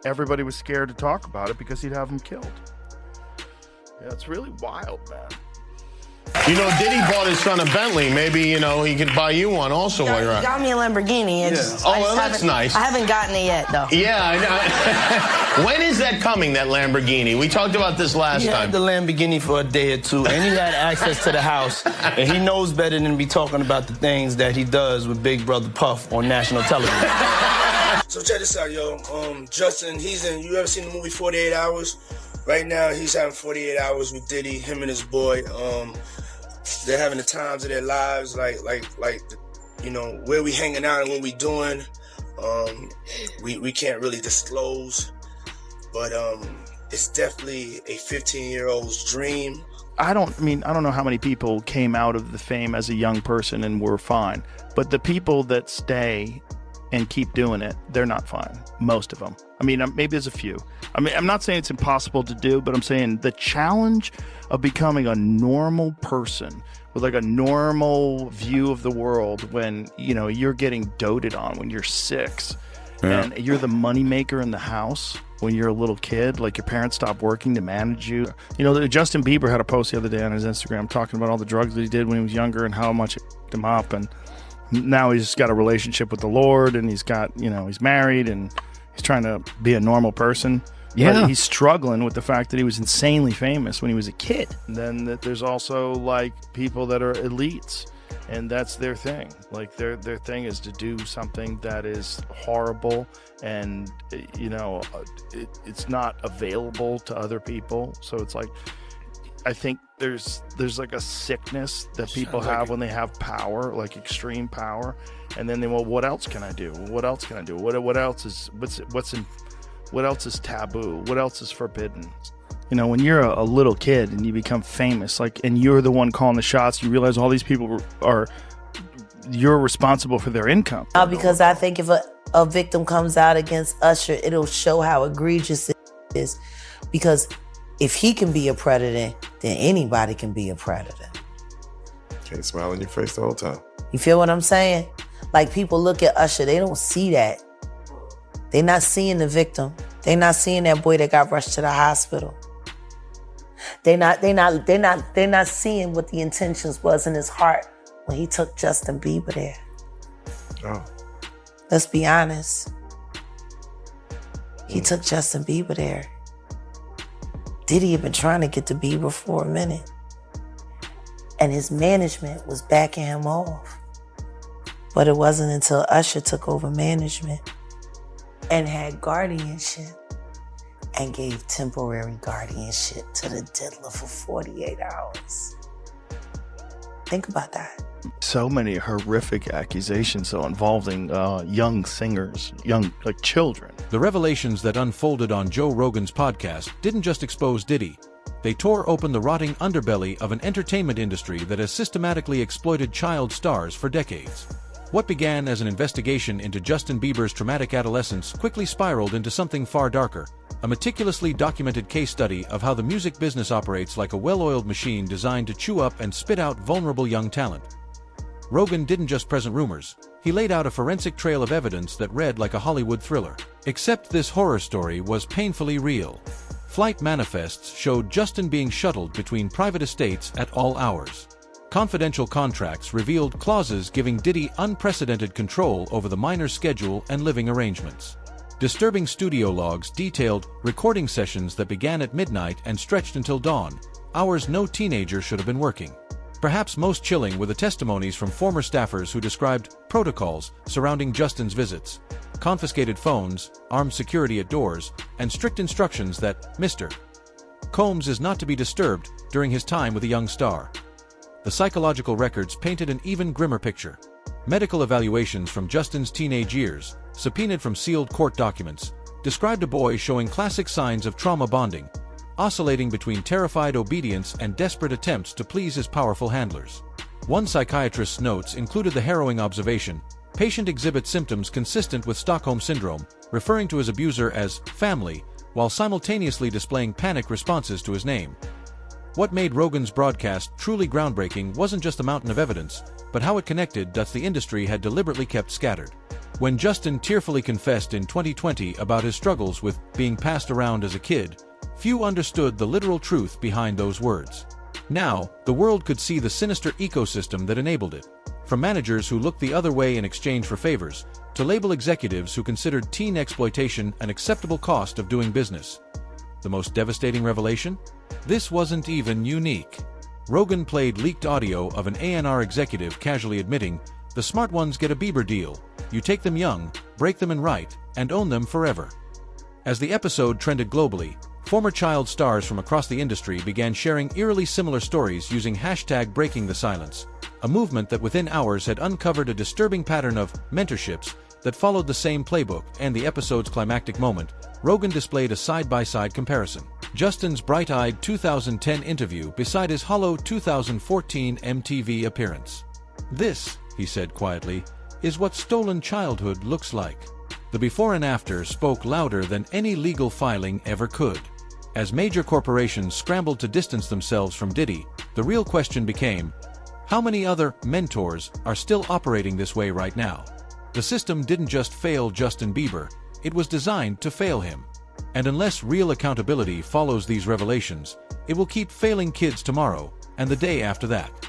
everybody was scared to talk about it because he'd have them killed. Yeah, it's really wild, man. You know, Diddy bought his son a Bentley. Maybe, you know, he could buy you one also while you're out. He got me a Lamborghini. Oh, well, that's nice. I haven't gotten it yet, though. Yeah, I know. When is that coming, that Lamborghini? We talked about this last time. He had the Lamborghini for a day or two, and he had access to the house, and he knows better than to be talking about the things that he does with Big Brother Puff on national television. So check this out, yo. Justin, you ever seen the movie 48 Hours? Right now, he's having 48 hours with Diddy, him and his boy. They're having the times of their lives, like, you know, where we hanging out and what we doing. We can't really disclose, but it's definitely a 15-year-old's dream. I don't know how many people came out of the fame as a young person and were fine, but the people that stay and keep doing it, they're not fine. Most of them. I mean, maybe there's a few. I mean, I'm not saying it's impossible to do, but I'm saying the challenge of becoming a normal person with like a normal view of the world when, you know, you're getting doted on when you're 6 and you're the moneymaker in the house when you're a little kid, like your parents stop working to manage you. You know, Justin Bieber had a post the other day on his Instagram talking about all the drugs that he did when he was younger and how much it f***ed him up. And now he's got a relationship with the Lord and he's got, you know, he's married and he's trying to be a normal person. Yeah. But he's struggling with the fact that he was insanely famous when he was a kid. And then there's also like people that are elites and that's their thing. Like their thing is to do something that is horrible and, you know, it's not available to other people. So it's like, I think there's like a sickness that people have when they have power, like extreme power. And then well, what else can I do? What else can I do? What else is what else is taboo? What else is forbidden? You know, when you're a little kid and you become famous, like, and you're the one calling the shots, you realize all these people you're responsible for their income. Because I think if a victim comes out against Usher, it'll show how egregious it is. Because if he can be a predator, then anybody can be a predator. Can't smile in your face the whole time. You feel what I'm saying? Like, people look at Usher, they don't see that. They're not seeing the victim. They're not seeing that boy that got rushed to the hospital. They're not seeing what the intentions was in his heart when he took Justin Bieber there. Oh. Let's be honest. He took Justin Bieber there. Diddy had been trying to get to Bieber for a minute. And his management was backing him off. But it wasn't until Usher took over management and had guardianship and gave temporary guardianship to the diddler for 48 hours. Think about that. So many horrific accusations, though, involving young singers, like children. The revelations that unfolded on Joe Rogan's podcast didn't just expose Diddy. They tore open the rotting underbelly of an entertainment industry that has systematically exploited child stars for decades. What began as an investigation into Justin Bieber's traumatic adolescence quickly spiraled into something far darker, a meticulously documented case study of how the music business operates like a well-oiled machine designed to chew up and spit out vulnerable young talent. Rogan didn't just present rumors, he laid out a forensic trail of evidence that read like a Hollywood thriller. Except this horror story was painfully real. Flight manifests showed Justin being shuttled between private estates at all hours. Confidential contracts revealed clauses giving Diddy unprecedented control over the minor's schedule and living arrangements. Disturbing studio logs detailed recording sessions that began at midnight and stretched until dawn, hours no teenager should have been working. Perhaps most chilling were the testimonies from former staffers who described protocols surrounding Justin's visits, confiscated phones, armed security at doors, and strict instructions that Mr. Combs is not to be disturbed during his time with a young star. The psychological records painted an even grimmer picture. Medical evaluations from Justin's teenage years, subpoenaed from sealed court documents, described a boy showing classic signs of trauma bonding, oscillating between terrified obedience and desperate attempts to please his powerful handlers. One psychiatrist's notes included the harrowing observation, patient exhibits symptoms consistent with Stockholm Syndrome, referring to his abuser as family, while simultaneously displaying panic responses to his name. What made Rogan's broadcast truly groundbreaking wasn't just the mountain of evidence, but how it connected dots the industry had deliberately kept scattered. When Justin tearfully confessed in 2020 about his struggles with being passed around as a kid, few understood the literal truth behind those words. Now, the world could see the sinister ecosystem that enabled it. From managers who looked the other way in exchange for favors, to label executives who considered teen exploitation an acceptable cost of doing business. The most devastating revelation? This wasn't even unique. Rogan played leaked audio of an A&R executive casually admitting, "The smart ones get a Bieber deal. You take them young, break them and right, and own them forever." As the episode trended globally, former child stars from across the industry began sharing eerily similar stories using #BreakingTheSilence, a movement that within hours had uncovered a disturbing pattern of mentorships that followed the same playbook. And the episode's climactic moment, Rogan displayed a side-by-side comparison. Justin's bright-eyed 2010 interview beside his hollow 2014 MTV appearance. "This," he said quietly, "is what stolen childhood looks like." The before and after spoke louder than any legal filing ever could. As major corporations scrambled to distance themselves from Diddy, the real question became, how many other mentors are still operating this way right now? The system didn't just fail Justin Bieber, it was designed to fail him. And unless real accountability follows these revelations, it will keep failing kids tomorrow and the day after that.